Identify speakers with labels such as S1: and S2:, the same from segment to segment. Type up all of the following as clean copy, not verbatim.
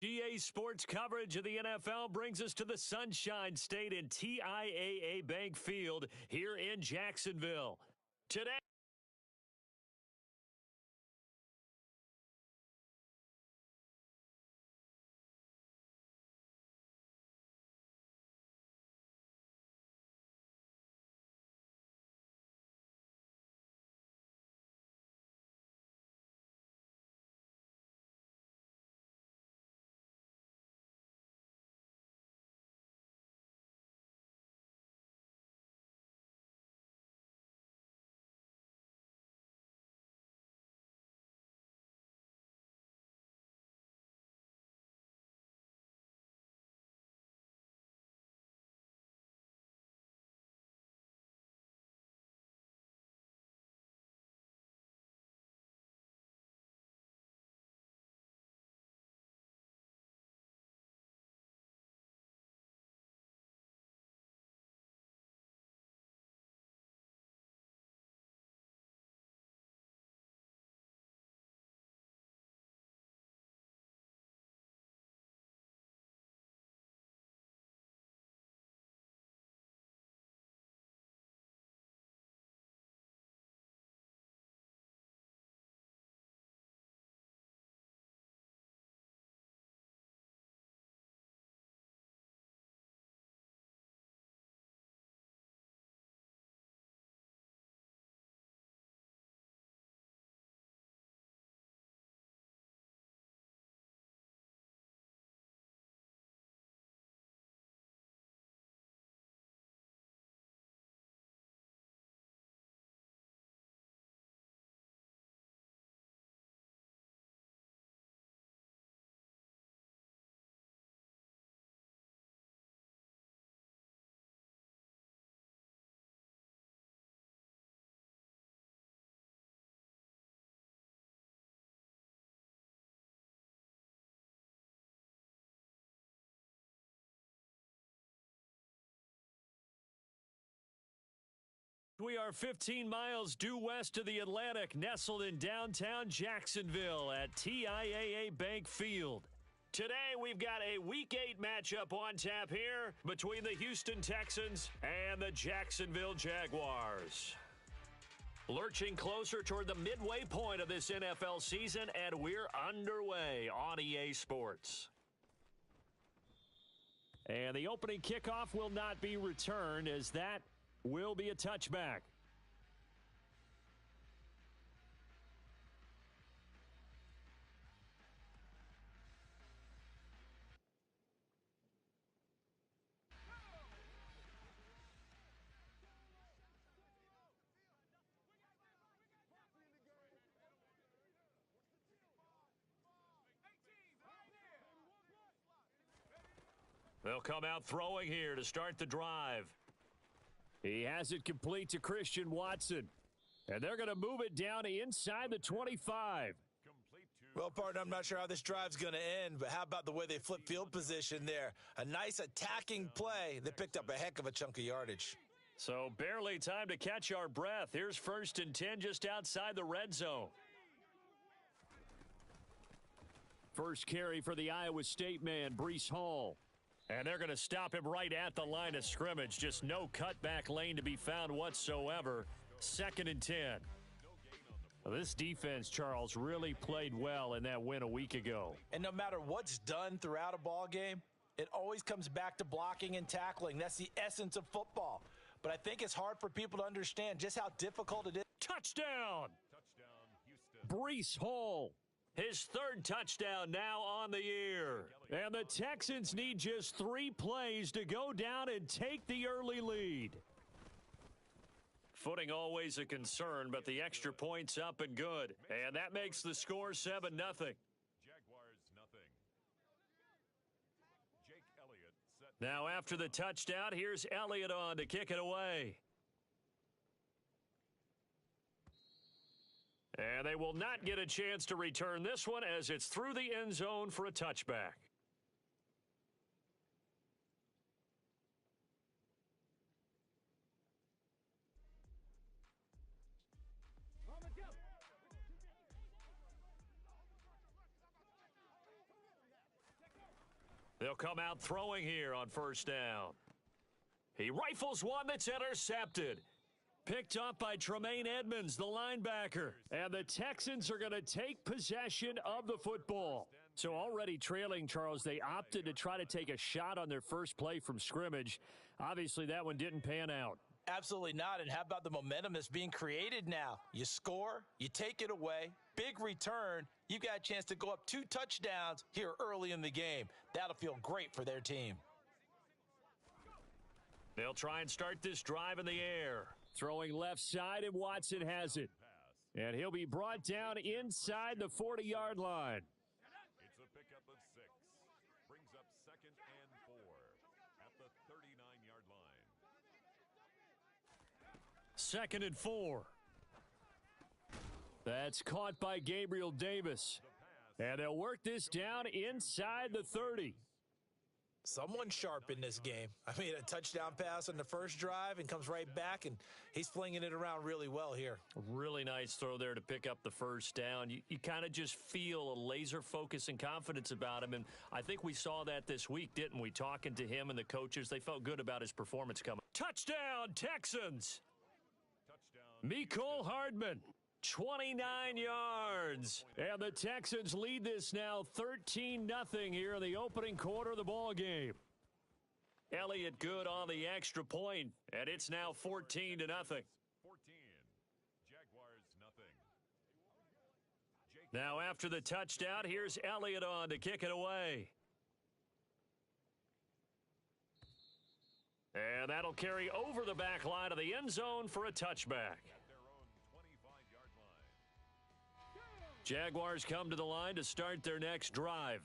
S1: GA Sports coverage of the NFL brings us to the Sunshine State in TIAA Bank Field here in Jacksonville. Today, we are 15 miles due west of the Atlantic, nestled in downtown Jacksonville at TIAA Bank Field. Today, we've got a Week 8 matchup on tap here between the Houston Texans and the Jacksonville Jaguars. Lurching closer toward the midway point of this NFL season, and we're underway on EA Sports. And the opening kickoff will not be returned, as that will be a touchback. They'll come out throwing here to start the drive. He has it complete to Christian Watson. And they're going to move it down inside the 25.
S2: Well, partner, I'm not sure how this drive's going to end, but how about the way they flip field position there? A nice attacking play. They picked up a heck of a chunk of yardage.
S1: So barely time to catch our breath. Here's 1st and 10 just outside the red zone. First carry for the Iowa State man, Breece Hall. And they're going to stop him right at the line of scrimmage. Just no cutback lane to be found whatsoever. 2nd and 10. Well, this defense, Charles, really played well in that win a week ago.
S2: And no matter what's done throughout a ball game, it always comes back to blocking and tackling. That's the essence of football. But I think it's hard for people to understand just how difficult it is.
S1: Touchdown! Breece Hall. His 3rd touchdown now on the year. And the Texans need just 3 plays to go down and take the early lead. Footing always a concern, but the extra point's up and good. And that makes the score 7-0.
S3: Jaguars nothing. Jake Elliott set.
S1: Now after the touchdown, here's Elliott on to kick it away. And they will not get a chance to return this one as it's through the end zone for a touchback. They'll come out throwing here on first down. He rifles one that's intercepted. Picked up by Tremaine Edmonds, the linebacker. And the Texans are going to take possession of the football. So already trailing, Charles, they opted to try to take a shot on their first play from scrimmage. Obviously, that one didn't pan out.
S2: Absolutely not. And how about the momentum that's being created now? You score, you take it away, big return. You've got a chance to go up 2 touchdowns here early in the game. That'll feel great for their team.
S1: They'll try and start this drive in the air. Throwing left side, and Watson has it. And he'll be brought down inside the 40-yard line.
S3: It's a pickup of 6. Brings up 2nd and 4 at the 39-yard line.
S1: 2nd and 4. That's caught by Gabriel Davis. And they'll work this down inside the 30.
S2: Someone sharp in this game. I mean, a touchdown pass on the first drive and comes right back, and he's flinging it around really well here.
S1: Really nice throw there to pick up the first down. You kind of just feel a laser focus and confidence about him, and I think we saw that this week, didn't we? Talking to him and the coaches, they felt good about his performance coming. Touchdown, Texans! Mecole Hardman. 29 yards. And the Texans lead this now 13-0 here in the opening quarter of the ball game. Elliott good on the extra point, and it's now 14-0.
S3: 14. Jaguars nothing.
S1: Now after the touchdown, here's Elliott on to kick it away. And that'll carry over the back line of the end zone for a touchback. Jaguars come to the line to start their next drive.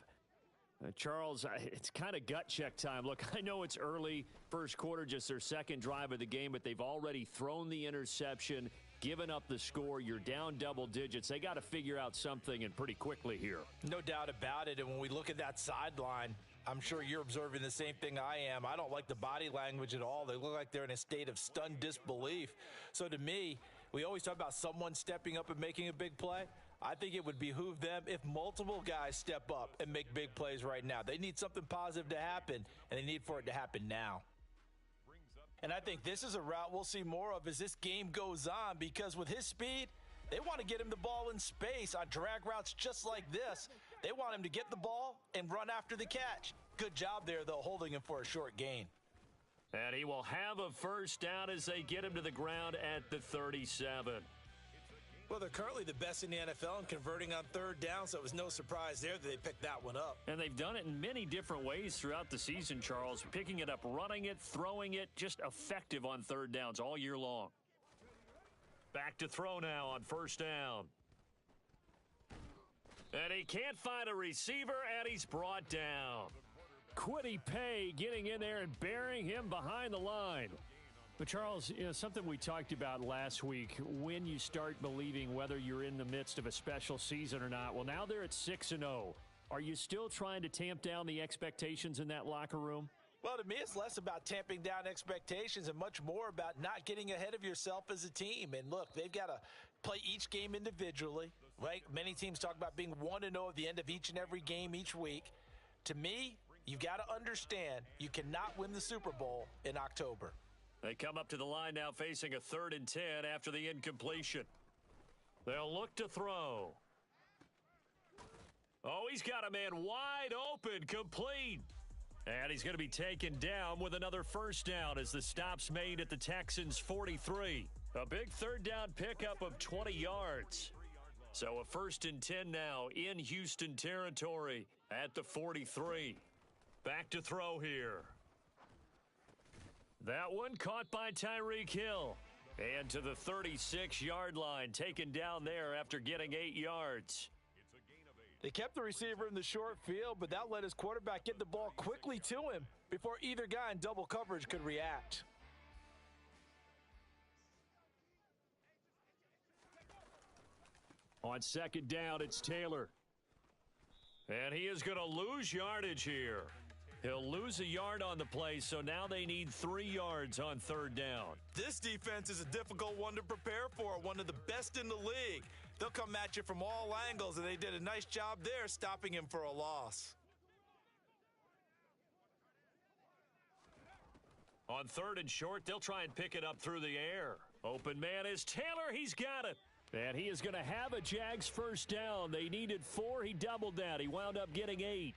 S1: Charles, it's kind of gut check time. Look, I know it's early, first quarter, just their second drive of the game, but they've already thrown the interception, given up the score. You're down double digits. They got to figure out something, and pretty quickly here.
S2: No doubt about it, and when we look at that sideline, I'm sure you're observing the same thing I am. I don't like the body language at all. They look like they're in a state of stunned disbelief. So to me, we always talk about someone stepping up and making a big play. I think it would behoove them if multiple guys step up and make big plays right now. They need something positive to happen, and they need for it to happen now. And I think this is a route we'll see more of as this game goes on, because with his speed, they want to get him the ball in space on drag routes just like this. They want him to get the ball and run after the catch. Good job there, though, holding him for a short gain.
S1: And he will have a first down as they get him to the ground at the 37.
S2: Well, they're currently the best in the NFL in converting on third down, so it was no surprise there that they picked that one up.
S1: And they've done it in many different ways throughout the season, Charles. Picking it up, running it, throwing it, just effective on third downs all year long. Back to throw now on first down. And he can't find a receiver, and he's brought down. Kwity Paye getting in there and burying him behind the line. But, Charles, something we talked about last week, when you start believing whether you're in the midst of a special season or not. Well, now they're at 6-0. Are you still trying to tamp down the expectations in that locker room?
S2: Well, to me, it's less about tamping down expectations and much more about not getting ahead of yourself as a team. And, look, they've got to play each game individually, right? Many teams talk about being 1-0 at the end of each and every game each week. To me, you've got to understand you cannot win the Super Bowl in October.
S1: They come up to the line now facing a 3rd and 10 after the incompletion. They'll look to throw. Oh, he's got a man wide open, complete. And he's going to be taken down with another first down as the stop's made at the Texans' 43. A big 3rd down pickup of 20 yards. So a 1st and 10 now in Houston territory at the 43. Back to throw here. That one caught by Tyreek Hill. And to the 36-yard line, taken down there after getting 8 yards.
S2: They kept the receiver in the short field, but that let his quarterback get the ball quickly to him before either guy in double coverage could react.
S1: On 2nd down, it's Taylor. And he is going to lose yardage here. He'll lose a yard on the play, so now they need 3 yards on 3rd down.
S2: This defense is a difficult one to prepare for, one of the best in the league. They'll come at you from all angles, and they did a nice job there stopping him for a loss.
S1: On 3rd and short, they'll try and pick it up through the air. Open man is Taylor. He's got it. And he is going to have a Jags first down. They needed 4. He doubled that. He wound up getting 8.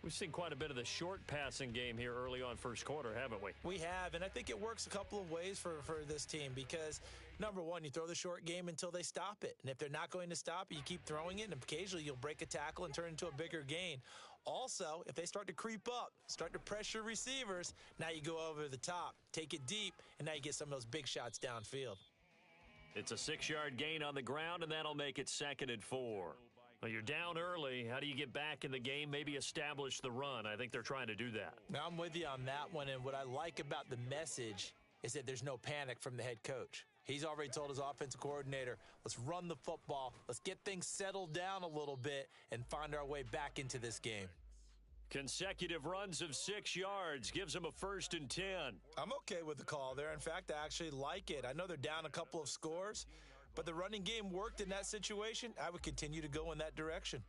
S1: We've seen quite a bit of the short passing game here early on first quarter, haven't we?
S2: We have, and I think it works a couple of ways for this team because, number one, you throw the short game until they stop it. And if they're not going to stop it, you keep throwing it, and occasionally you'll break a tackle and turn it into a bigger gain. Also, if they start to creep up, start to pressure receivers, now you go over the top, take it deep, and now you get some of those big shots downfield.
S1: It's a 6-yard gain on the ground, and that'll make it 2nd and 4. Well, you're down early. How do you get back in the game, maybe establish the run? I think they're trying to do that.
S2: Now, I'm with you on that one, and what I like about the message is that there's no panic from the head coach. He's already told his offensive coordinator, let's run the football, let's get things settled down a little bit and find our way back into this game.
S1: Consecutive runs of 6 yards gives them a 1st and 10.
S2: I'm okay with the call there. In fact, I actually like it. I know they're down a couple of scores, but the running game worked in that situation. I would continue to go in that direction.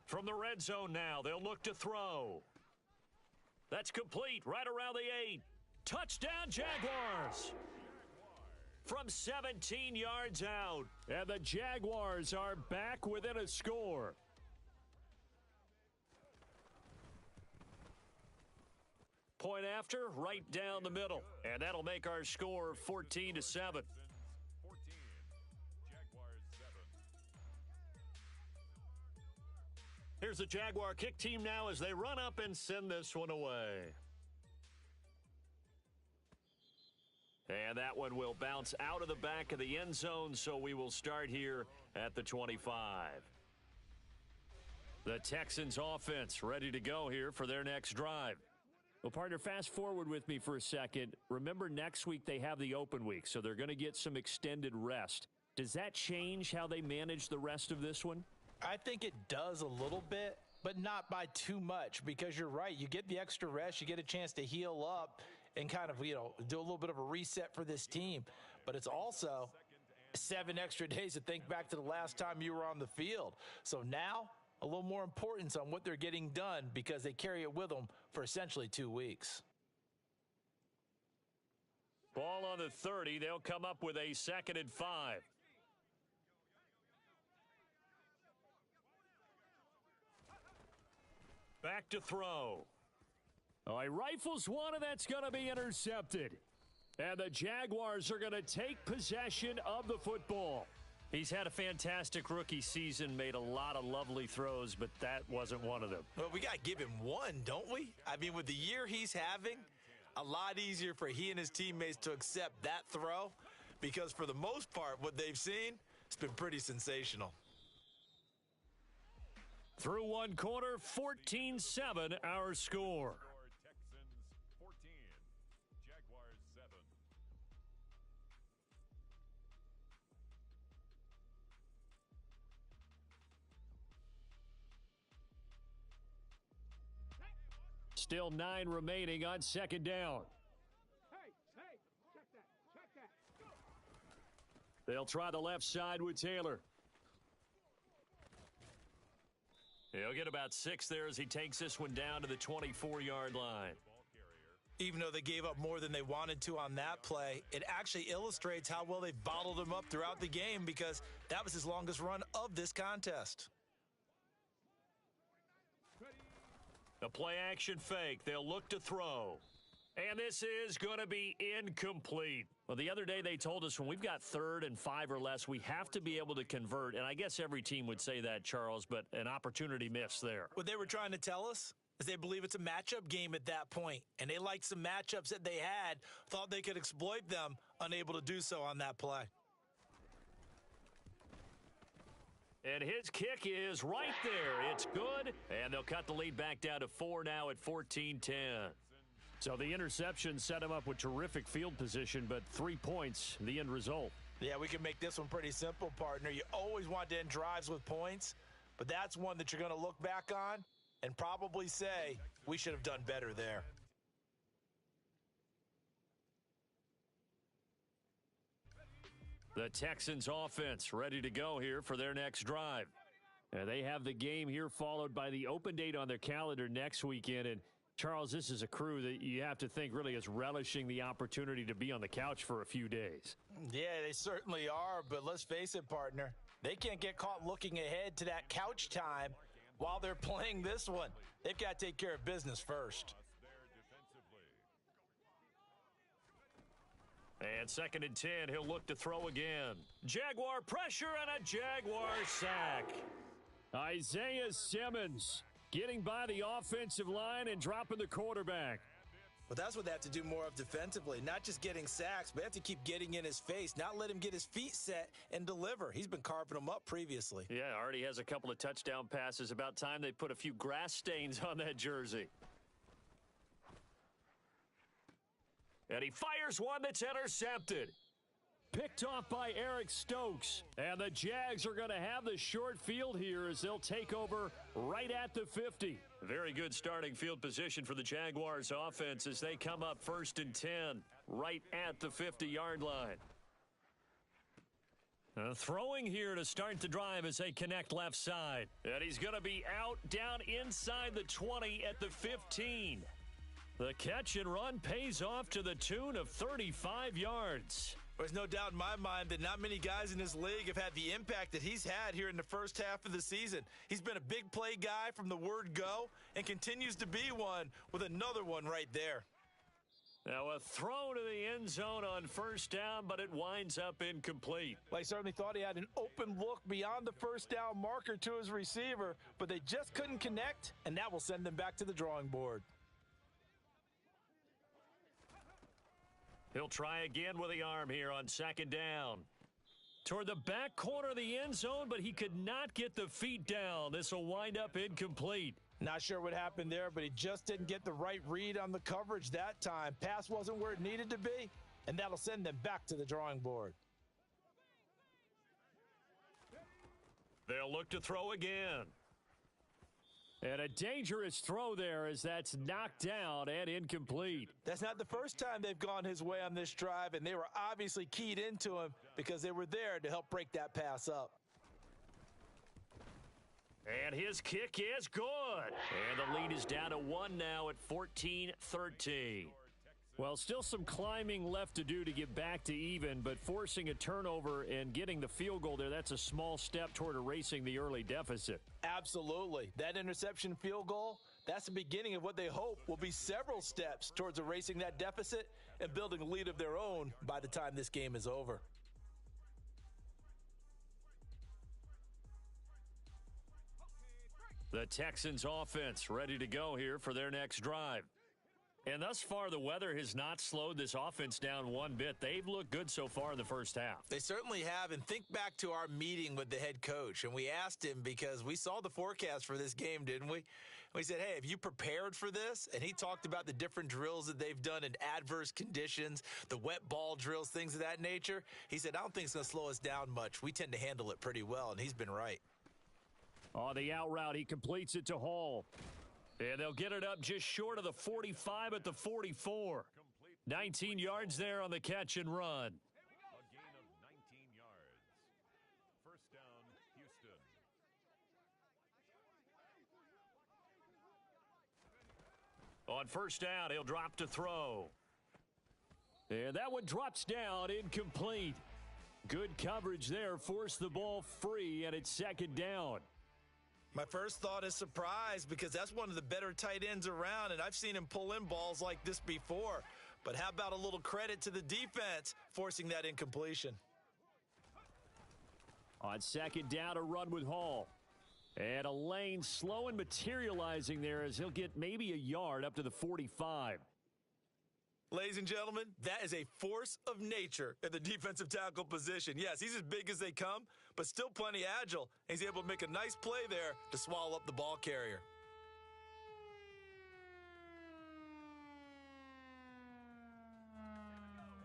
S1: From the red zone now, they'll look to throw. That's complete, right around the 8. Touchdown, Jaguars! From 17 yards out, and the Jaguars are back within a score. Point after, right down the middle, and that'll make our score 14-7.
S3: 14. Jaguars 7.
S1: Here's the Jaguar kick team now as they run up and send this one away. And that one will bounce out of the back of the end zone, so we will start here at the 25. The Texans offense ready to go here for their next drive. Well, partner, fast forward with me for a second. Remember, next week they have the open week, so they're going to get some extended rest. Does that change how they manage the rest of this one?
S2: I think it does a little bit, but not by too much, because you're right. You get the extra rest, you get a chance to heal up and kind of, do a little bit of a reset for this team. But it's also 7 extra days to think back to the last time you were on the field. So now, a little more importance on what they're getting done because they carry it with them for essentially 2 weeks.
S1: Ball on the 30. They'll come up with a 2nd and 5. Back to throw. Oh, he rifles one, and that's going to be intercepted. And the Jaguars are going to take possession of the football. He's had a fantastic rookie season, made a lot of lovely throws, but that wasn't one of them.
S2: Well, we got to give him one, don't we? I mean, with the year he's having, a lot easier for he and his teammates to accept that throw because for the most part, what they've seen, it's been pretty sensational.
S1: Through one quarter, 14-7 our score.
S3: Texans 14. Jaguars 7.
S1: Still 9 remaining on 2nd down.
S4: Check that.
S1: They'll try the left side with Taylor. He'll get about 6 there as he takes this one down to the 24-yard line.
S2: Even though they gave up more than they wanted to on that play, it actually illustrates how well they've bottled him up throughout the game because that was his longest run of this contest.
S1: A play-action fake. They'll look to throw. And this is going to be incomplete. Well, the other day they told us when we've got 3rd and 5 or less, we have to be able to convert. And I guess every team would say that, Charles, but an opportunity missed there.
S2: What they were trying to tell us is they believe it's a matchup game at that point, and they liked some matchups that they had, thought they could exploit them, unable to do so on that play.
S1: And his kick is right there. It's good, and they'll cut the lead back down to 4 now at 14-10. So the interception set him up with terrific field position, but 3 points, the end result.
S2: Yeah, we can make this one pretty simple, partner. You always want to end drives with points, but that's one that you're going to look back on and probably say, we should have done better there.
S1: The Texans offense ready to go here for their next drive. They have the game here followed by the open date on their calendar next weekend. And, Charles, this is a crew that you have to think really is relishing the opportunity to be on the couch for a few days.
S2: Yeah, they certainly are, but let's face it, partner. They can't get caught looking ahead to that couch time while they're playing this one. They've got to take care of business first.
S1: And 2nd and 10, he'll look to throw again. Jaguar pressure and a Jaguar sack. Isaiah Simmons getting by the offensive line and dropping the quarterback.
S2: Well, that's what they have to do more of defensively, not just getting sacks, but they have to keep getting in his face, not let him get his feet set and deliver. He's been carving them up previously.
S1: Yeah, already has a couple of touchdown passes. About time they put a few grass stains on that jersey. And he fires one that's intercepted. Picked off by Eric Stokes. And the Jags are going to have the short field here as they'll take over right at the 50. Very good starting field position for the Jaguars offense as they come up 1st and 10 right at the 50-yard line. Throwing here to start the drive as they connect left side. And he's going to be out down inside the 20 at the 15. The catch and run pays off to the tune of 35 yards.
S2: There's no doubt in my mind that not many guys in this league have had the impact that he's had here in the first half of the season. He's been a big play guy from the word go and continues to be one with another one right there.
S1: Now a throw to the end zone on 1st down, but it winds up incomplete.
S2: Well, he certainly thought he had an open look beyond the 1st down marker to his receiver, but they just couldn't connect, and that will send them back to the drawing board.
S1: He'll try again with the arm here on 2nd down. Toward the back corner of the end zone, but he could not get the feet down. This will wind up incomplete.
S2: Not sure what happened there, but he just didn't get the right read on the coverage that time. Pass wasn't where it needed to be, and that'll send them back to the drawing board.
S1: They'll look to throw again. And a dangerous throw there as that's knocked down and incomplete.
S2: That's not the first time they've gone his way on this drive, and they were obviously keyed into him because they were there to help break that pass up.
S1: And his kick is good. And the lead is down to 1 now at 14-13. Well, still some climbing left to do to get back to even, but forcing a turnover and getting the field goal there, that's a small step toward erasing the early deficit.
S2: Absolutely. That interception field goal, that's the beginning of what they hope will be several steps towards erasing that deficit and building a lead of their own by the time this game is over.
S1: The Texans offense ready to go here for their next drive. And thus far, the weather has not slowed this offense down one bit. They've looked good so far in the first half.
S2: They certainly have. And think back to our meeting with the head coach. And we asked him because we saw the forecast for this game, didn't we? We said, hey, have you prepared for this? And he talked about the different drills that they've done in adverse conditions, the wet ball drills, things of that nature. He said, I don't think it's going to slow us down much. We tend to handle it pretty well. And he's been right.
S1: On the out route, he completes it to Hall. And they'll get it up just short of the 45 at the 44. 19 yards there on the catch and run.
S3: A gain of 19 yards. 1st down, Houston.
S1: On 1st down, he'll drop to throw. And that one drops down, incomplete. Good coverage there, forced the ball free, and it's 2nd down.
S2: My first thought is surprise because that's one of the better tight ends around, and I've seen him pull in balls like this before. But how about a little credit to the defense forcing that incompletion?
S1: On 2nd down, a run with Hall. And a lane slow and materializing there as he'll get maybe a yard up to the 45.
S2: Ladies and gentlemen, that is a force of nature at the defensive tackle position. Yes, he's as big as they come, but still plenty agile. He's able to make a nice play there to swallow up the ball carrier.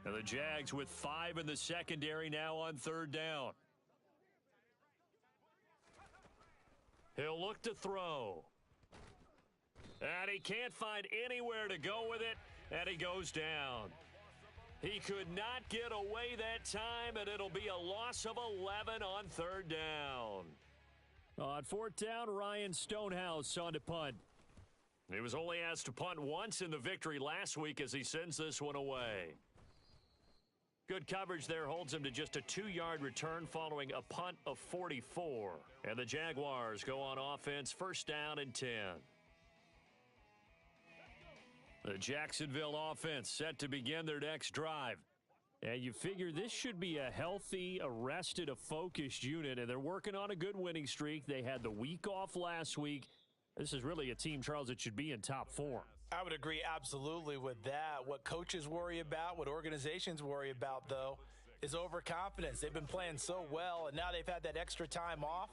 S1: And the Jags with 5 in the secondary now on 3rd down. He'll look to throw. And he can't find anywhere to go with it. And he goes down. He could not get away that time, and it'll be a loss of 11 on 3rd down. On fourth down, Ryan Stonehouse on to punt. He was only asked to punt once in the victory last week as he sends this one away. Good coverage there holds him to just a 2-yard return following a punt of 44. And the Jaguars go on offense, first down and 10. The Jacksonville offense set to begin their next drive. And you figure this should be a healthy, arrested, a focused unit, and they're working on a good winning streak. They had the week off last week. This is really a team, Charles, that should be in top form.
S2: I would agree absolutely with that. What coaches worry about, what organizations worry about, though, is overconfidence. They've been playing so well, and now they've had that extra time off,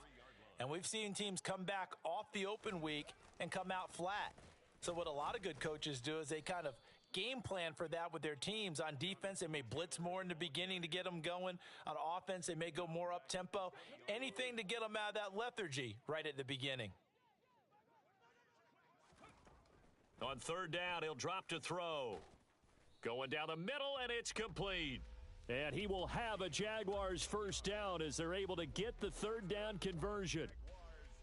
S2: and we've seen teams come back off the open week and come out flat. So what a lot of good coaches do is they kind of game plan for that with their teams. On defense, they may blitz more in the beginning to get them going. On offense, they may go more up-tempo. Anything to get them out of that lethargy right at the beginning.
S1: On third down, he'll drop to throw. Going down the middle, and it's complete. And he will have a Jaguars first down as they're able to get the third down conversion.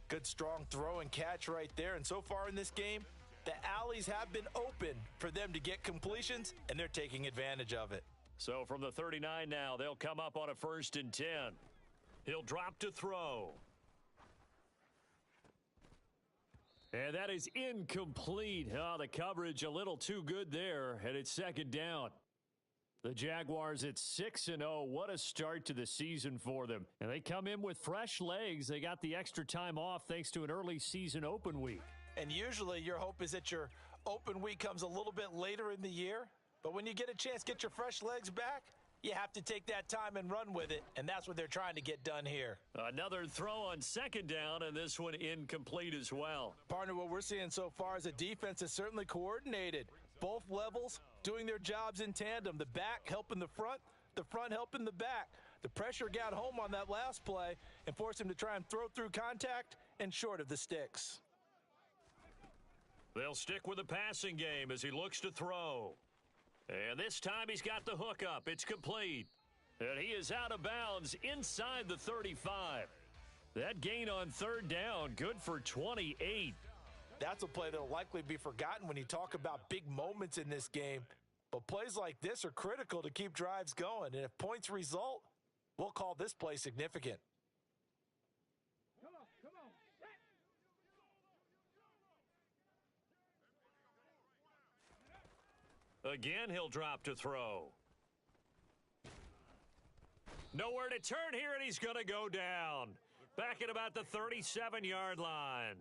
S2: Good, strong throw and catch right there. And so far in this game, the alleys have been open for them to get completions, and they're taking advantage of it.
S1: So from the 39 now, they'll come up on a 1st and 10. He'll drop to throw. And that is incomplete. Oh, the coverage a little too good there, and it's second down. The Jaguars at 6-0. What a start to the season for them. And they come in with fresh legs. They got the extra time off thanks to an early season open week.
S2: And usually your hope is that your open week comes a little bit later in the year. But when you get a chance to get your fresh legs back, you have to take that time and run with it. And that's what they're trying to get done here.
S1: Another throw on second down, and this one incomplete as well.
S2: Partner, what we're seeing so far is a defense that's certainly coordinated. Both levels doing their jobs in tandem. The back helping the front helping the back. The pressure got home on that last play and forced him to try and throw through contact and short of the sticks.
S1: They'll stick with the passing game as he looks to throw. And this time he's got the hook up. It's complete. And he is out of bounds inside the 35. That gain on third down, good for 28.
S2: That's a play that will likely be forgotten when you talk about big moments in this game. But plays like this are critical to keep drives going. And if points result, we'll call this play significant.
S4: Come on, set.
S1: Again, he'll drop to throw. Nowhere to turn here, and he's going to go down. Back at about the 37-yard line.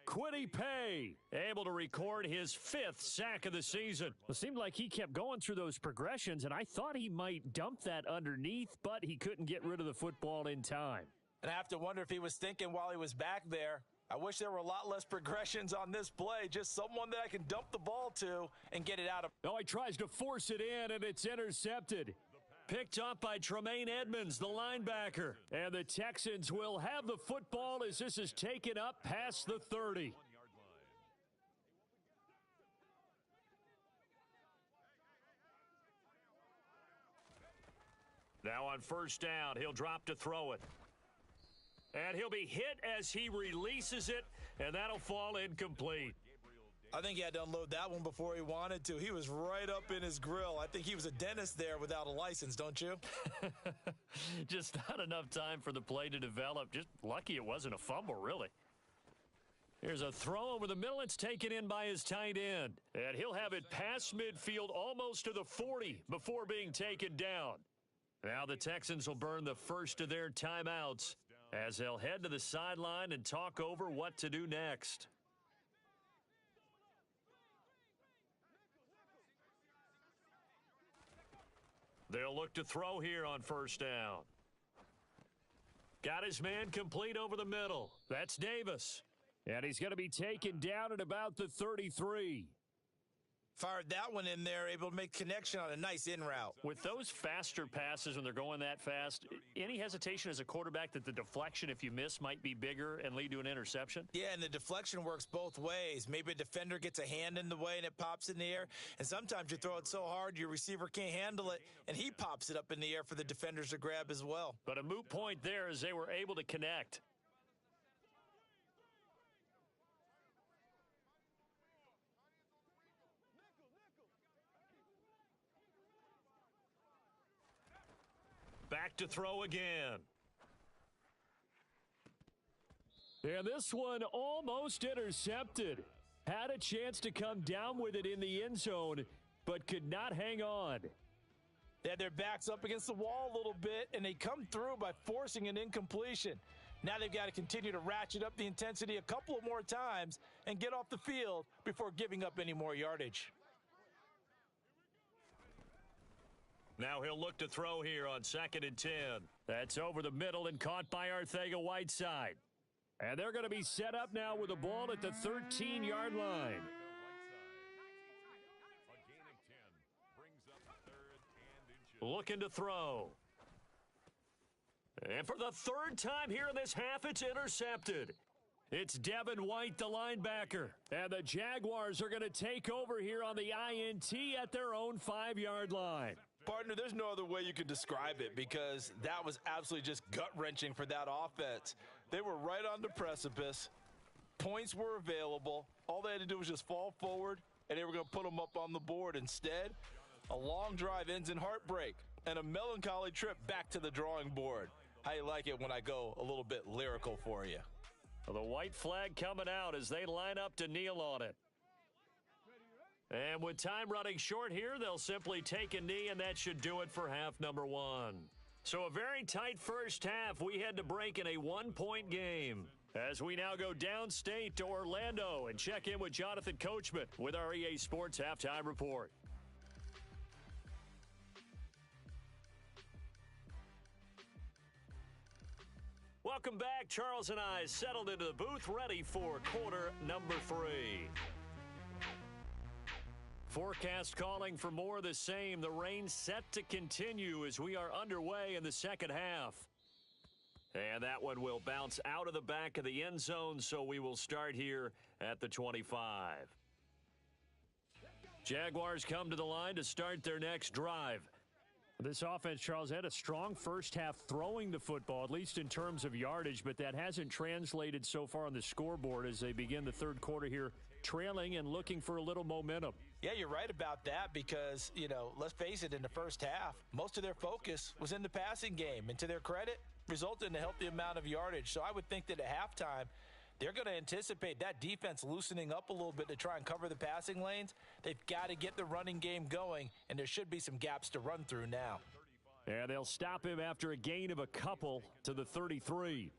S1: Quiddy Pay able to record his 5th sack of the season. It seemed like he kept going through those progressions, and I thought he might dump that underneath, but he couldn't get rid of the football in time.
S2: And I have to wonder if he was thinking while he was back there, I wish there were a lot less progressions on this play, just someone that I can dump the ball to and get it out of.
S1: Oh, he tries to force it in, and it's intercepted. Picked up by Tremaine Edmonds, the linebacker. And the Texans will have the football as this is taken up past the 30. Now on first down, he'll drop to throw it. And he'll be hit as he releases it, and that'll fall incomplete.
S2: I think he had to unload that one before he wanted to. He was right up in his grill. I think he was a dentist there without a license, don't you?
S1: Just not enough time for the play to develop. Just lucky it wasn't a fumble, really. Here's a throw over the middle. It's taken in by his tight end. And he'll have it past midfield almost to the 40 before being taken down. Now the Texans will burn the first of their timeouts as they'll head to the sideline and talk over what to do next. They'll look to throw here on first down. Got his man complete over the middle. That's Davis. And he's going to be taken down at about the 33.
S2: Fired that one in there, able to make connection on a nice in route.
S1: With those faster passes when they're going that fast, any hesitation as a quarterback that the deflection, if you miss, might be bigger and lead to an interception?
S2: Yeah, and the deflection works both ways. Maybe a defender gets a hand in the way and it pops in the air. And sometimes you throw it so hard your receiver can't handle it, and he pops it up in the air for the defenders to grab as well.
S1: But a moot point there as they were able to connect. back to throw again. And this one almost intercepted. Had a chance to come down with it in the end zone, but could not hang on.
S2: They had their backs up against the wall a little bit, and they come through by forcing an incompletion. Now they've got to continue to ratchet up the intensity a couple of more times and get off the field before giving up any more yardage.
S1: Now he'll look to throw here on 2nd and 10. That's over the middle and caught by Arcega-Whiteside. And they're going to be set up now with the ball at the 13-yard line. Looking to throw. And for the third time here in this half, it's intercepted. It's Devin White, the linebacker. And the Jaguars are going to take over here on the INT at their own 5-yard line.
S2: Partner, there's no other way you could describe it because that was absolutely just gut-wrenching for that offense. They were right on the precipice. Points were available. All they had to do was just fall forward, and they were going to put them up on the board. Instead, a long drive ends in heartbreak and a melancholy trip back to the drawing board. How you like it when I go a little bit lyrical for you?
S1: Well, the white flag coming out as they line up to kneel on it. And with time running short here, they'll simply take a knee, and that should do it for half number 1. So a very tight first half. We had to break in a 1-point game. As we now go downstate to Orlando and check in with Jonathan Coachman with our EA Sports Halftime Report. Welcome back. Charles and I settled into the booth, ready for quarter number 3. Forecast calling for more of the same. The rain set to continue as we are underway in the second half. And that one will bounce out of the back of the end zone, so we will start here at the 25. Jaguars come to the line to start their next drive. This offense, Charles, had a strong first half throwing the football, at least in terms of yardage, but that hasn't translated so far on the scoreboard as they begin the third quarter here, trailing and looking for a little momentum.
S2: Yeah, you're right about that because, let's face it, in the first half, most of their focus was in the passing game. And to their credit, resulted in a healthy amount of yardage. So I would think that at halftime, they're going to anticipate that defense loosening up a little bit to try and cover the passing lanes. They've got to get the running game going, and there should be some gaps to run through now.
S1: And they'll stop him after a gain of a couple to the 33.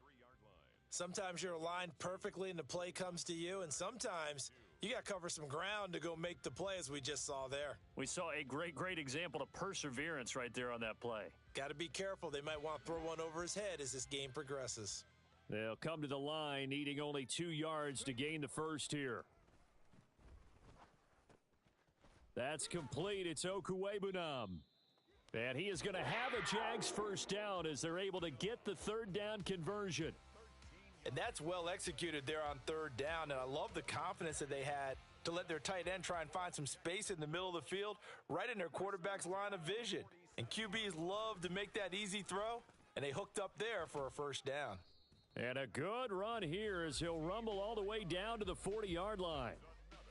S5: Sometimes you're aligned perfectly and the play comes to you, and sometimes you got to cover some ground to go make the play, as we just saw there.
S1: We saw a great example of perseverance right there on that play.
S5: Got to be careful. They might want to throw one over his head as this game progresses.
S1: They'll come to the line, needing only 2 yards to gain the first here. That's complete. It's Okuwebunam. And he is going to have a Jags first down as they're able to get the third down conversion.
S2: And that's well executed there on third down. And I love the confidence that they had to let their tight end try and find some space in the middle of the field, right in their quarterback's line of vision. And QBs love to make that easy throw, and they hooked up there for a first down.
S1: And a good run here as he'll rumble all the way down to the 40-yard line.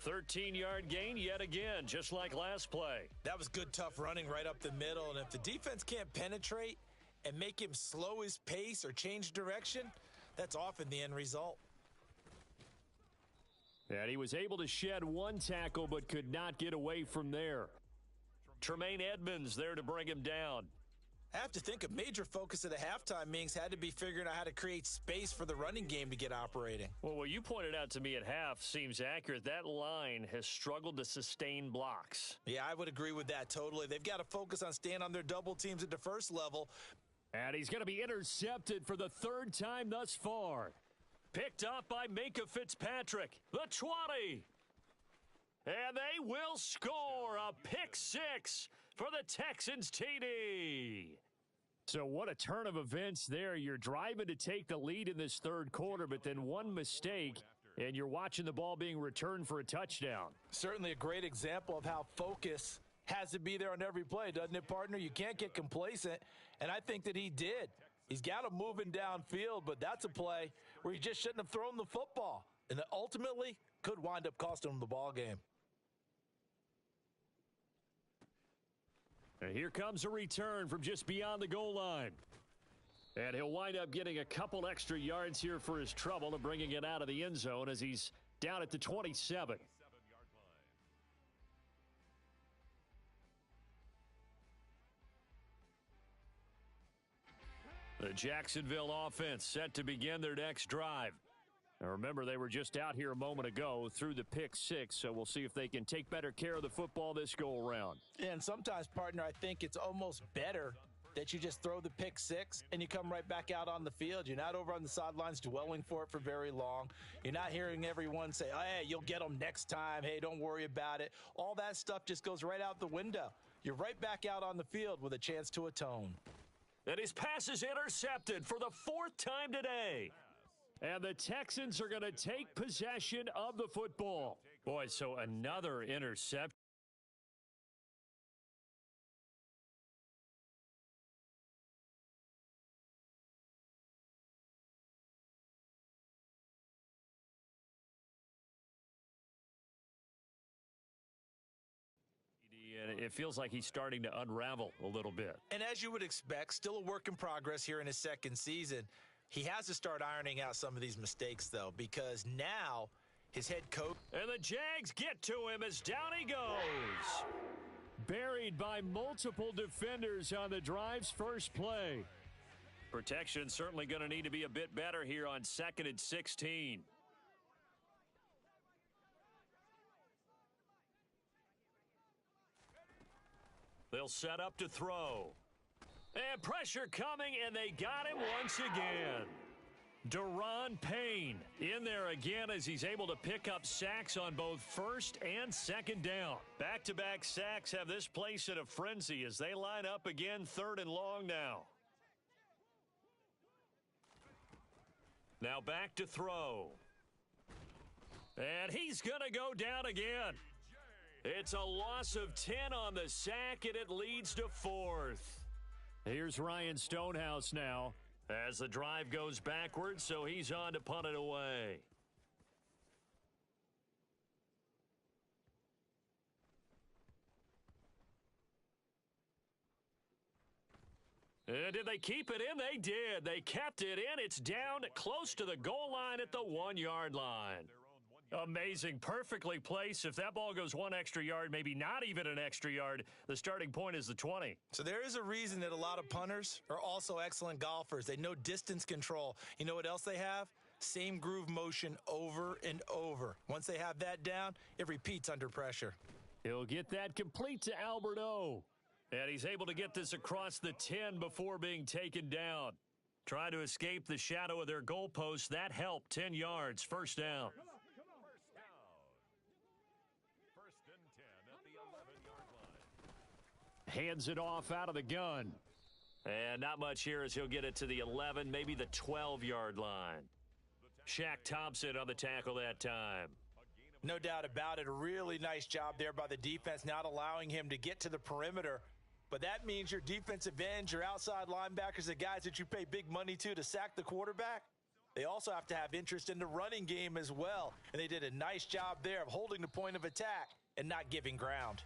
S1: 13-yard gain yet again, just like last play.
S5: That was good, tough running right up the middle. And if the defense can't penetrate and make him slow his pace or change direction, that's often the end result.
S1: And he was able to shed one tackle but could not get away from there. Tremaine Edmonds there to bring him down.
S5: I have to think a major focus of the halftime meetings had to be figuring out how to create space for the running game to get operating.
S1: Well, what you pointed out to me at half seems accurate. That line has struggled to sustain blocks.
S5: Yeah, I would agree with that totally. They've got to focus on staying on their double teams at the first level.
S1: And he's going to be intercepted for the third time thus far. Picked up by Minka Fitzpatrick. The 20. And they will score a pick six for the Texans TD. So what a turn of events there. You're driving to take the lead in this third quarter, but then one mistake, and you're watching the ball being returned for a touchdown.
S2: Certainly a great example of how focus has to be there on every play, doesn't it, partner? You can't get complacent, and I think that he did. He's got him moving downfield, but that's a play where he just shouldn't have thrown the football, and that ultimately could wind up costing him the ball game.
S1: And here comes a return from just beyond the goal line. And he'll wind up getting a couple extra yards here for his trouble and bringing it out of the end zone as he's down at the 27. The Jacksonville offense set to begin their next drive. Now remember, they were just out here a moment ago through the pick six, so we'll see if they can take better care of the football this go-around.
S5: And sometimes, partner, I think it's almost better that you just throw the pick six and you come right back out on the field. You're not over on the sidelines dwelling for it for very long. You're not hearing everyone say, oh, hey, you'll get them next time. Hey, don't worry about it. All that stuff just goes right out the window. You're right back out on the field with a chance to atone.
S1: And his pass is intercepted for the fourth time today. And the Texans are going to take possession of the football. Boy, so another interception. And it feels like he's starting to unravel a little bit.
S5: And as you would expect, still a work in progress here in his second season. He has to start ironing out some of these mistakes, though, because now his head coach.
S1: And the Jags get to him as down he goes. Buried by multiple defenders on the drive's first play. Protection certainly going to need to be a bit better here on 2nd and 16. They'll set up to throw. And pressure coming, and they got him once again. Deron Payne in there again as he's able to pick up sacks on both first and second down. Back-to-back sacks have this place in a frenzy as they line up again 3rd and long now. Now back to throw. And he's going to go down again. It's a loss of 10 on the sack, and it leads to 4th. Here's Ryan Stonehouse now as the drive goes backwards, so he's on to punt it away. And did they keep it in? They did. They kept it in. It's down close to the goal line at the 1-yard line. Amazing. Perfectly placed. If that ball goes 1 extra yard, maybe not even an extra yard, the starting point is the 20.
S5: So there is a reason that a lot of punters are also excellent golfers. They know distance control. You know what else they have? Same groove motion over and over. Once they have that down, it repeats under pressure.
S1: He'll get that complete to Albert O. And he's able to get this across the 10 before being taken down. Trying to escape the shadow of their goalpost. That helped. 10 yards. First down. Hands it off out of the gun. And not much here as he'll get it to the 11, maybe the 12-yard line. Shaq Thompson on the tackle that time.
S5: No doubt about it. A really nice job there by the defense, not allowing him to get to the perimeter. But that means your defensive ends, your outside linebackers, the guys that you pay big money to sack the quarterback, they also have to have interest in the running game as well. And they did a nice job there of holding the point of attack and not giving ground.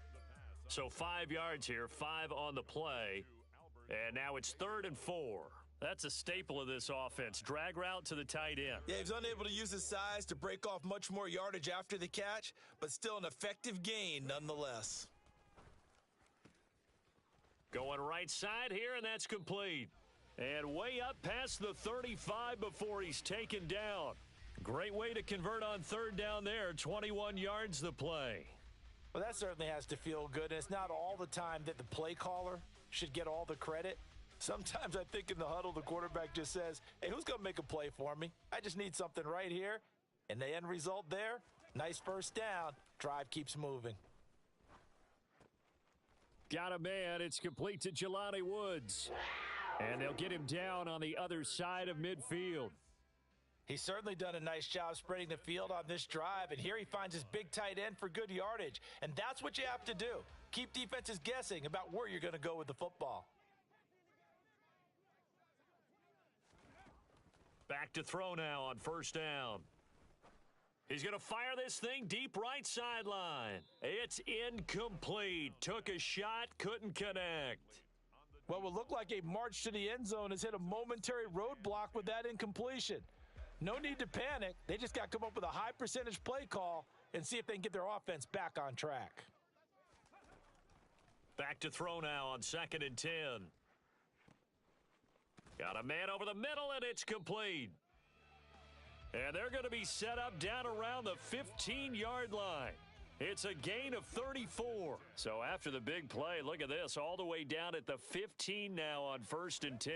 S1: So 5 yards here, 5 on the play. And now it's 3rd and 4. That's a staple of this offense. Drag route to the tight end.
S5: Yeah, he's unable to use his size to break off much more yardage after the catch, but still an effective gain nonetheless.
S1: Going right side here, and that's complete. And way up past the 35 before he's taken down. Great way to convert on 3rd down there. 21 yards the play.
S5: Well, that certainly has to feel good. And it's not all the time that the play caller should get all the credit. Sometimes I think in the huddle, the quarterback just says, hey, who's going to make a play for me? I just need something right here. And the end result there, nice first down. Drive keeps moving.
S1: Got a man. It's complete to Jelani Woods. And they'll get him down on the other side of midfield.
S5: He's certainly done a nice job spreading the field on this drive, and here he finds his big tight end for good yardage. And that's what you have to do. Keep defenses guessing about where you're going to go with the football.
S1: Back to throw now on 1st down. He's going to fire this thing deep right sideline. It's incomplete. Took a shot, couldn't connect.
S5: What would look like a march to the end zone has hit a momentary roadblock with that incompletion. No need to panic. They just got to come up with a high percentage play call and see if they can get their offense back on track.
S1: Back to throw now on 2nd and 10. Got a man over the middle, and it's complete. And they're going to be set up down around the 15-yard line. It's a gain of 34. So after the big play, look at this, all the way down at the 15 now on 1st and 10.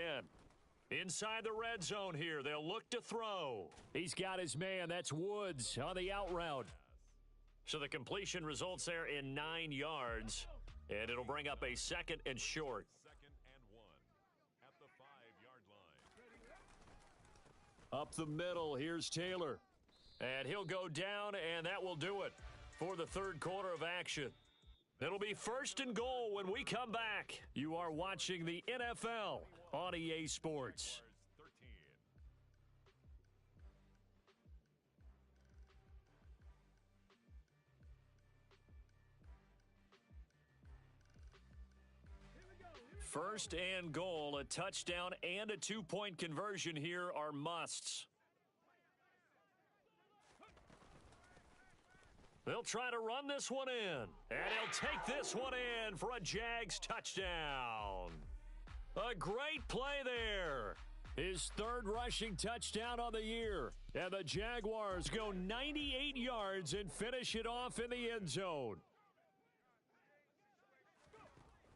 S1: Inside the red zone here, they'll look to throw. He's got his man, that's Woods, on the out route. So the completion results there in 9 yards, and it'll bring up a 2nd and short.
S3: 2nd and 1 at the 5-yard line.
S1: Up the middle, here's Taylor. And he'll go down, and that will do it for the 3rd quarter of action. It'll be 1st and goal when we come back. You are watching the NFL on EA Sports.
S3: 13.
S1: First and goal, a touchdown and a 2-point conversion here are musts. They'll try to run this one in, and he'll take this one in for a Jags touchdown. A great play there. His 3rd rushing touchdown on the year. And the Jaguars go 98 yards and finish it off in the end zone.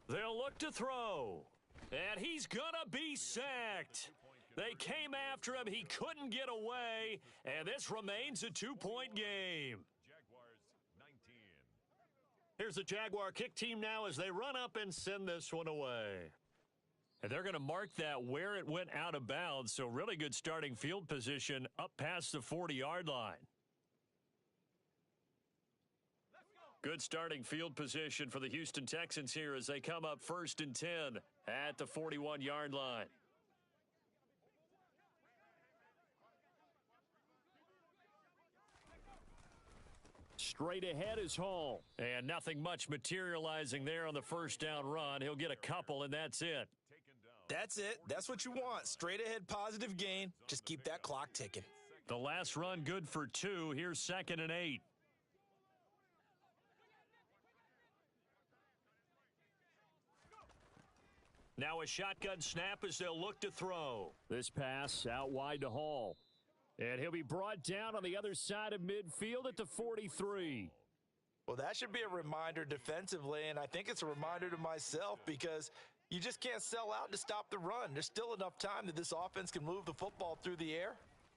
S1: They'll look to throw, and he's gonna be sacked. They came after him, he couldn't get away, and this remains a 2-point game.
S3: Jaguars 19.
S1: Here's the Jaguar kick team now as they run up and send this one away. And they're going to mark that where it went out of bounds, so really good starting field position up past the 40-yard line. Good starting field position for the Houston Texans here as they come up 1st and 10 at the 41-yard line. Straight ahead is Hall, and nothing much materializing there on the 1st down run. He'll get a couple, and that's it.
S5: That's it. That's what you want. Straight ahead positive gain. Just keep that clock ticking.
S1: The last run good for 2. Here's 2nd and 8. Now a shotgun snap as they'll look to throw. This pass out wide to Hall. And he'll be brought down on the other side of midfield at the 43.
S5: Well, that should be a reminder defensively, and I think it's a reminder to myself because you just can't sell out to stop the run. There's still enough time that this offense can move the football through the air,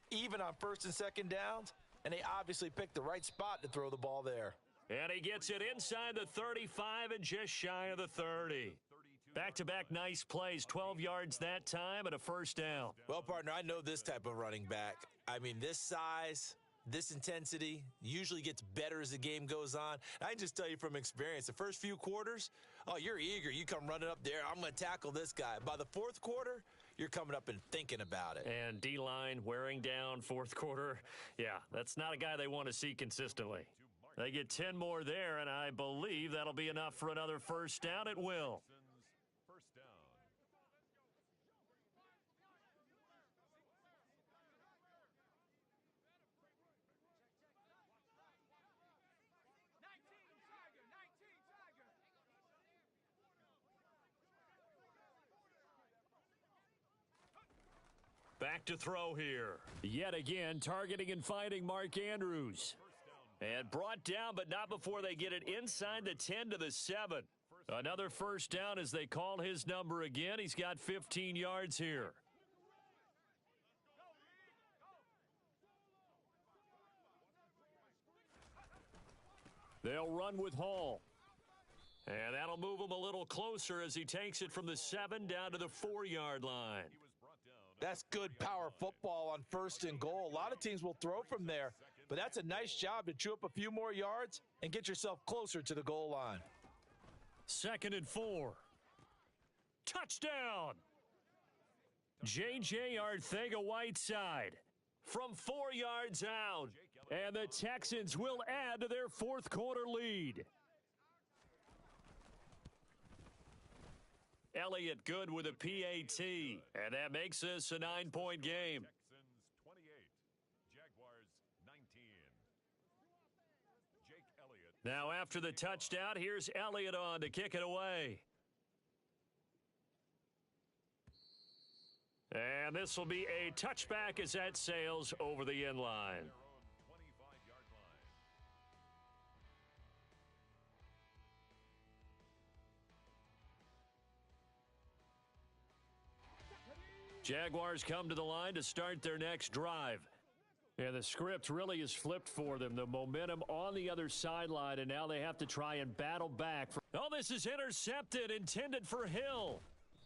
S5: even on 1st and 2nd downs, and they obviously picked the right spot to throw the ball there.
S1: And he gets it inside the 35 and just shy of the 30. Back-to-back nice plays, 12 yards that time and a 1st down.
S5: Well, partner, I know this type of running back. I mean, this size, this intensity usually gets better as the game goes on. I can just tell you from experience, the first few quarters, oh, you're eager. You come running up there, I'm going to tackle this guy. By the 4th quarter, you're coming up and thinking about it.
S1: And D-line wearing down 4th quarter. Yeah, that's not a guy they want to see consistently. They get 10 more there, and I believe that'll be enough for another 1st down. It will.
S3: First down.
S1: Back to throw here. Yet again, targeting and finding Mark Andrews. And brought down, but not before they get it inside the 10 to the 7. Another 1st down as they call his number again. He's got 15 yards here. They'll run with Hall. And that'll move him a little closer as he takes it from the 7 down to the 4-yard line.
S5: That's good power football on 1st and goal. A lot of teams will throw from there, but that's a nice job to chew up a few more yards and get yourself closer to the goal line.
S1: 2nd and 4. Touchdown! J.J. Arthega-Whiteside from 4 yards out. And the Texans will add to their fourth quarter lead. Elliott good with a PAT, and that makes this a 9-point game.
S3: Texans 28, Jaguars 19. Jake Elliott.
S1: Now after the touchdown, here's Elliott on to kick it away. And this will be a touchback as that sails over the end line.
S3: Their own 25-yard line.
S1: Jaguars come to the line to start their next drive. And the script really is flipped for them. The momentum on the other sideline, and now they have to try and battle back. Oh, this is intercepted, intended for Hill.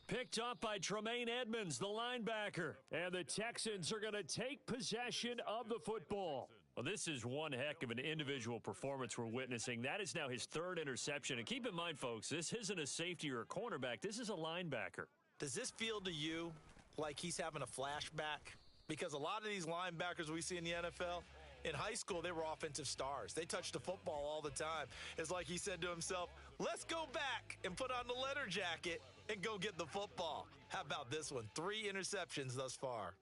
S1: Picked up by Tremaine Edmonds, the linebacker. And the Texans are going to take possession of the football. Well, this is one heck of an individual performance we're witnessing. That is now his third interception. And keep in mind, folks, this isn't a safety or a cornerback. This is a linebacker.
S5: Does this feel to you like he's having a flashback? Because a lot of these linebackers we see in the NFL, in high school, they were offensive stars. They touched the football all the time. It's like he said to himself, let's go back and put on the letter jacket and go get the football. How about this one? 3 interceptions thus far.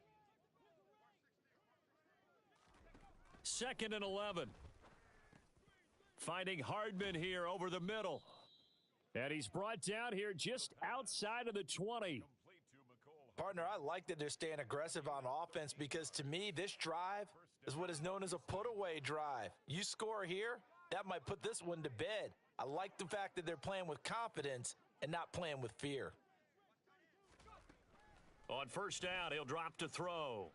S1: 2nd and 11. Finding Hardman here over the middle. And he's brought down here just outside of the 20.
S5: Partner, I like that they're staying aggressive on offense because to me, this drive is what is known as a put-away drive. You score here, that might put this one to bed. I like the fact that they're playing with confidence and not playing with fear.
S1: On first down, he'll drop to throw.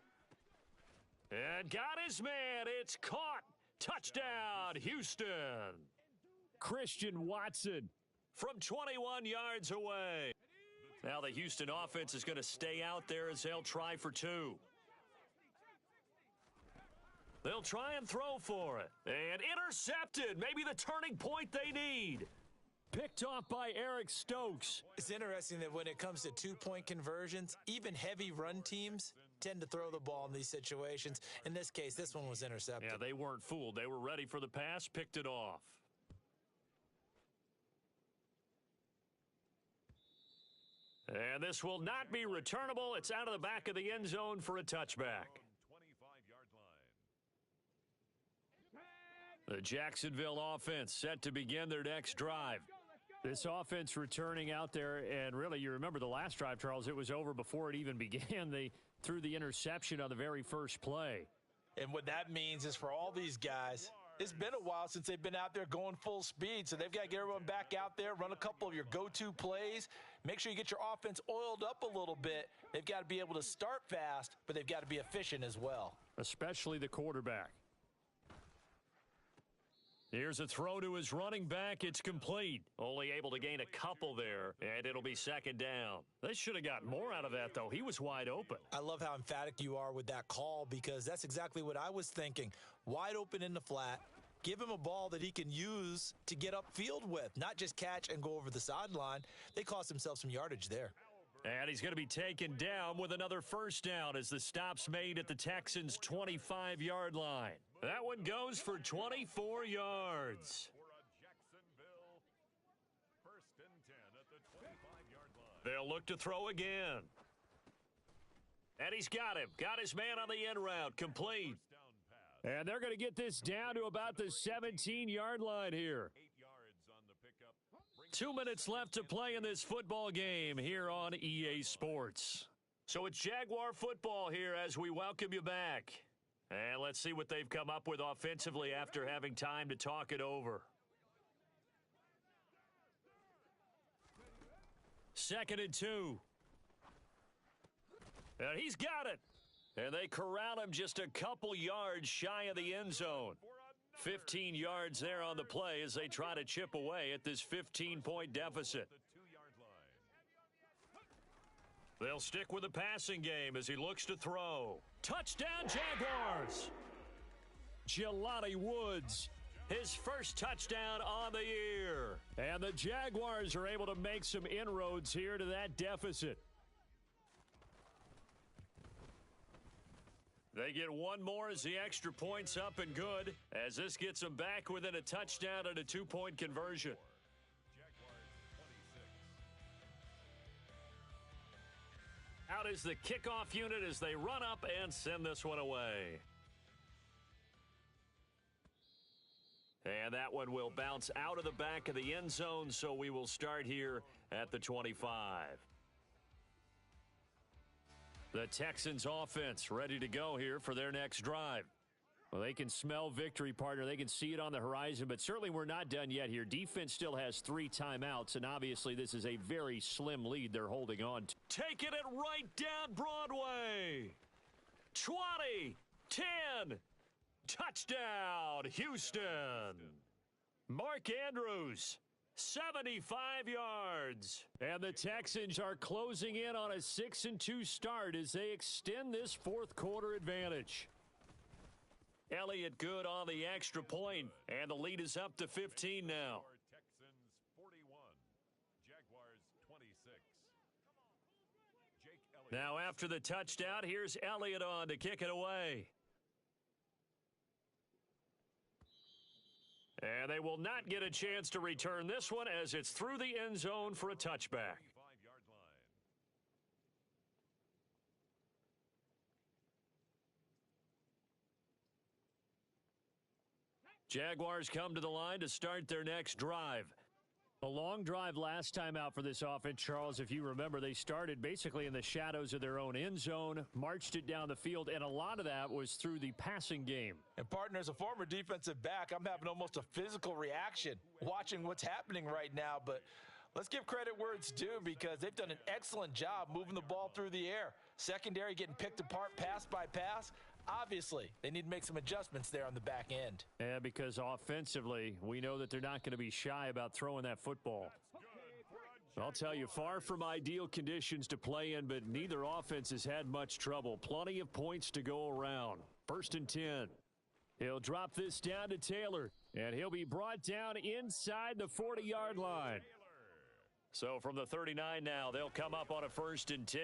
S1: And got his man. It's caught. Touchdown, Houston. Christian Watson from 21 yards away. Now the Houston offense is going to stay out there as they'll try for 2. They'll try and throw for it. And intercepted. Maybe the turning point they need. Picked off by Eric Stokes.
S5: It's interesting that when it comes to 2-point conversions, even heavy run teams tend to throw the ball in these situations. In this case, this one was intercepted.
S1: Yeah, they weren't fooled. They were ready for the pass, picked it off. And this will not be returnable. It's out of the back of the end zone for a touchback.
S3: 25-yard line.
S1: The Jacksonville offense set to begin their next drive. This offense returning out there, and really, you remember the last drive, Charles, it was over before it even began. They threw the interception on the very first play.
S5: And what that means is for all these guys, it's been a while since they've been out there going full speed, so they've got to get everyone back out there, run a couple of your go-to plays, make sure you get your offense oiled up a little bit. They've got to be able to start fast, but they've got to be efficient as well.
S1: Especially the quarterback. Here's a throw to his running back. It's complete. Only able to gain a couple there, and it'll be 2nd down. They should have gotten more out of that, though. He was wide open.
S5: I love how emphatic you are with that call because that's exactly what I was thinking. Wide open in the flat. Give him a ball that he can use to get upfield with, not just catch and go over the sideline. They cost themselves some yardage there.
S1: And he's going to be taken down with another first down as the stop's made at the Texans' 25-yard line. That one goes for 24 yards.
S3: For a Jacksonville 1st and 10 at the 25-yard line.
S1: They'll look to throw again. And he's got him. Got his man on the end route. Complete.
S3: First down pass.
S1: And they're going to get this down to about the 17-yard line here.
S3: 8 yards on the pickup.
S1: 2 minutes left to play in this football game here on EA Sports. So it's Jaguar football here as we welcome you back. And let's see what they've come up with offensively after having time to talk it over. 2nd and 2. And he's got it. And they corral him just a couple yards shy of the end zone. 15 yards there on the play as they try to chip away at this 15-point deficit.
S3: The 2-yard line.
S1: They'll stick with the passing game as he looks to throw. Touchdown, Jaguars! Jelani Woods, his first touchdown on the year. And the Jaguars are able to make some inroads here to that deficit. They get one more as the extra point's up and good, as this gets them back within a touchdown and a 2-point conversion. Out is the kickoff unit as they run up and send this one away. And that one will bounce out of the back of the end zone, so we will start here at the 25. The Texans offense ready to go here for their next drive. Well, they can smell victory, partner. They can see it on the horizon, but certainly we're not done yet here. Defense still has 3 timeouts, and obviously this is a very slim lead they're holding on to. Taking it right down Broadway. 20, 10, touchdown, Houston. Mark Andrews, 75 yards. And the Texans are closing in on a 6-2 start as they extend this fourth quarter advantage. Elliott good on the extra point, and the lead is up to 15 now.
S3: Texans 41, Jaguars 26. Jake Elliott.
S1: Now after the touchdown, here's Elliott on to kick it away. And they will not get a chance to return this one as it's through the end zone for a touchback.
S3: 25-yard line.
S1: Jaguars come to the line to start their next drive. A long drive last time out for this offense, Charles. If you remember, they started basically in the shadows of their own end zone, marched it down the field, and a lot of that was through the passing game.
S5: And partner, as a former defensive back, I'm having almost a physical reaction watching what's happening right now. But let's give credit where it's due because they've done an excellent job moving the ball through the air. Secondary getting picked apart pass by pass. Obviously, they need to make some adjustments there on the back end.
S1: Yeah, because offensively, we know that they're not going to be shy about throwing that football. I'll tell you, far from ideal conditions to play in, but neither offense has had much trouble. Plenty of points to go around. 1st and 10. He'll drop this down to Taylor, and he'll be brought down inside the 40-yard line. So from the 39 now, they'll come up on a 1st and 10.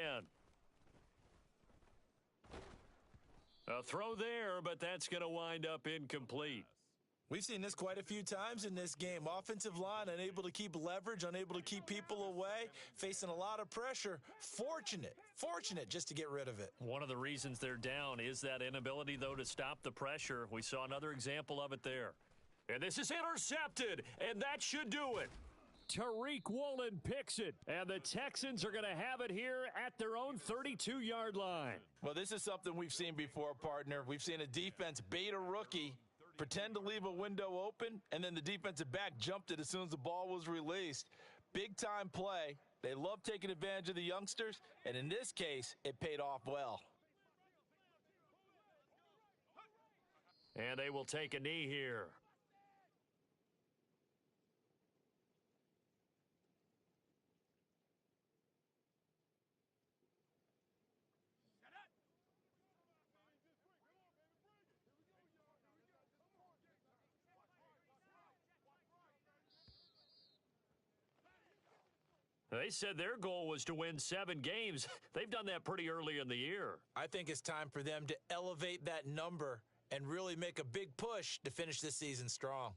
S1: A throw there, but that's going to wind up incomplete.
S5: We've seen this quite a few times in this game. Offensive line unable to keep leverage, unable to keep people away, facing a lot of pressure. Fortunate just to get rid of it.
S1: One of the reasons they're down is that inability, though, to stop the pressure. We saw another example of it there. And this is intercepted, and that should do it. Tariq Woolen picks it, and the Texans are going to have it here at their own 32-yard line.
S5: Well, this is something we've seen before, partner. We've seen a defense bait a rookie, pretend to leave a window open, and then the defensive back jumped it as soon as the ball was released. Big-time play. They love taking advantage of the youngsters, and in this case, it paid off well.
S1: And they will take a knee here. They said their goal was to win 7 games. They've done that pretty early in the year.
S5: I think it's time for them to elevate that number and really make a big push to finish this season strong.